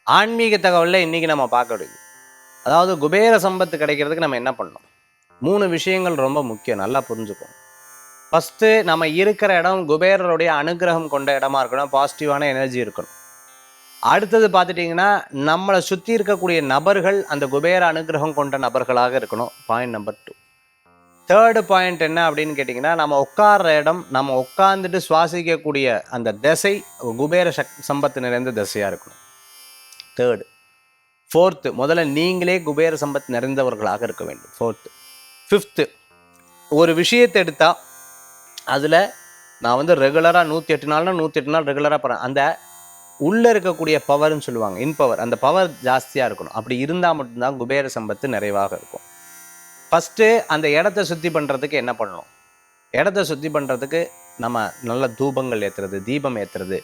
ஆன்மீக தகவலில் இன்றைக்கி நம்ம பார்க்கறது, அதாவது குபேர சம்பத்து கிடைக்கிறதுக்கு நம்ம என்ன பண்ணணும்? 3 விஷயங்கள் ரொம்ப முக்கியம், நல்லா புரிஞ்சுக்கணும். ஃபஸ்ட்டு, நம்ம இருக்கிற இடம் குபேரருடைய அனுகிரகம் கொண்ட இடமா இருக்கணும், பாசிட்டிவான எனர்ஜி இருக்கணும். அடுத்தது பார்த்துட்டிங்கன்னா, நம்மளை சுற்றி இருக்கக்கூடிய நபர்கள் அந்த குபேர அனுகிரகம் கொண்ட நபர்களாக இருக்கணும். Point number 2. தேர்டு பாயிண்ட் என்ன அப்படின்னு கேட்டிங்கன்னா, நம்ம உட்கார்ற இடம், நம்ம உட்காந்துட்டு சுவாசிக்கக்கூடிய அந்த திசை குபேர சம்பத்து நிறைந்த திசையாக இருக்கணும். தேர்டு. ஃபோர்த்து, முதல்ல நீங்களே குபேர சம்பத் நிறைந்தவர்களாக இருக்க வேண்டும். ஃபோர்த்து. ஃபிஃப்த்து, ஒரு விஷயத்தை எடுத்தால் அதில் நான் ரெகுலராக 108 நாள்னா 108 நாள் ரெகுலராக போகிறேன். அந்த உள்ளே இருக்கக்கூடிய பவர்னு சொல்லுவாங்க, இன்பவர், அந்த பவர் ஜாஸ்தியாக இருக்கணும். அப்படி இருந்தால் மட்டும்தான் குபேர சம்பத்து நிறைவாக இருக்கும். ஃபஸ்ட்டு அந்த இடத்த சுத்தி பண்ணுறதுக்கு என்ன பண்ணணும்? இடத்த சுத்தி பண்ணுறதுக்கு நம்ம நல்ல தூபங்கள் ஏற்றுறது, தீபம் ஏற்றுறது,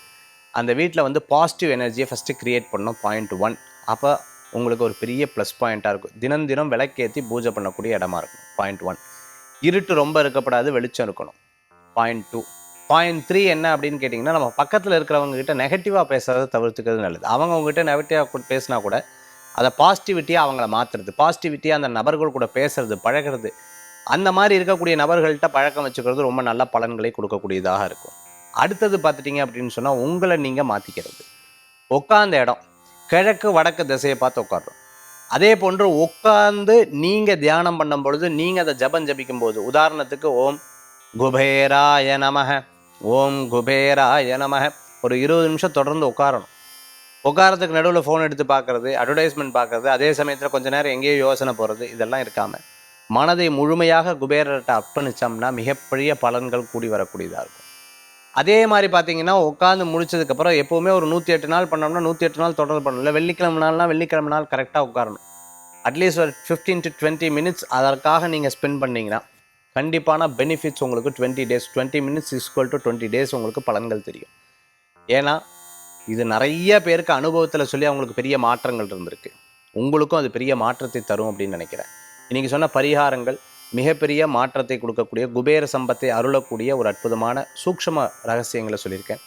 அந்த வீட்டில் பாசிட்டிவ் எனர்ஜியை ஃபஸ்ட்டு க்ரியேட் பண்ணணும். பாயிண்ட் 1. அப்போ உங்களுக்கு ஒரு பெரிய ப்ளஸ் பாயிண்ட்டாக இருக்கும். தினம் தினம் விளக்கேற்றி பூஜை பண்ணக்கூடிய இடமா இருக்கும். பாயிண்ட் 1. இருட்டு ரொம்ப இருக்கப்படாது, வெளிச்சம் இருக்கணும். பாயிண்ட் 2. பாயிண்ட் 3 என்ன அப்படின்னு கேட்டிங்கன்னா, நம்ம பக்கத்தில் இருக்கிறவங்ககிட்ட நெகட்டிவாக பேசுகிறத தவிர்த்துக்கிறது நல்லது. அவங்க உங்ககிட்ட நெகட்டிவாக பேசினா கூட அதை பாசிட்டிவிட்டியாக அவங்கள மாற்றுறது, பாசிட்டிவிட்டியாக அந்த நபர்கள் கூட பேசுறது, பழகிறது, அந்த மாதிரி இருக்கக்கூடிய நபர்கள்ட்ட பழக்கம் வச்சுக்கிறது ரொம்ப நல்ல பலன்களை கொடுக்கக்கூடியதாக இருக்கும். அடுத்தது பார்த்துட்டிங்க அப்படின்னு சொன்னால், உங்களை நீங்கள் மாற்றிக்கிறது. உட்கார்ந்த இடம் கிழக்கு வடக்கு திசையை பார்த்து உட்கார்றோம். அதே போன்று உட்கார்ந்து நீங்கள் தியானம் பண்ணும் பொழுது, நீங்கள் அதை ஜபிக்கும் போது, உதாரணத்துக்கு ஓம் குபேராய நமக, ஓம் குபேராய நமக, ஒரு 20 நிமிஷம் தொடர்ந்து உட்காரணும். உட்காரத்துக்கு நடுவில் ஃபோன் எடுத்து பார்க்குறது, அட்வர்டைஸ்மெண்ட் பார்க்குறது, அதே சமயத்தில் கொஞ்சம் நேரம் எங்கேயோ யோசனை போகிறது, இதெல்லாம் இருக்காமல் மனதை முழுமையாக குபேரர்கிட்ட அர்ப்பணித்தோம்னா மிகப்பெரிய பலன்கள் கூடி வரக்கூடியதாக இருக்கும். அதே மாதிரி பார்த்தீங்கன்னா, உட்காந்து முடிச்சதுக்கப்புறம் எப்போவுமே ஒரு 108 நாள் பண்ணோம்னா 108 நாள் தொடர்ந்து பண்ணணும். இல்லை வெள்ளிக்கிழமை நாள் கரெக்டாக உட்காரணும். அட்லீஸ்ட் ஒரு 15 to 20 மினிட்ஸ் அதற்காக நீங்கள் ஸ்பெண்ட் பண்ணிங்கன்னா கண்டிப்பான பெனிஃபிட்ஸ் உங்களுக்கு 20 days, 20 minutes = 20 days உங்களுக்கு பலன்கள் தெரியும். ஏன்னா இது நிறைய பேருக்கு அனுபவத்தில் சொல்லி அவங்களுக்கு பெரிய மாற்றங்கள் இருந்திருக்கு. உங்களுக்கும் அது பெரிய மாற்றத்தை தரும் அப்படின்னு நினைக்கிறேன். இன்றைக்கி சொன்ன பரிகாரங்கள் மிகப்பெரிய மாற்றத்தை கொடுக்கக்கூடிய, குபேர சம்பத்தை அருளக்கூடிய ஒரு அற்புதமான சூக்ஷ்ம ரகசியங்களை சொல்லியிருக்கேன்.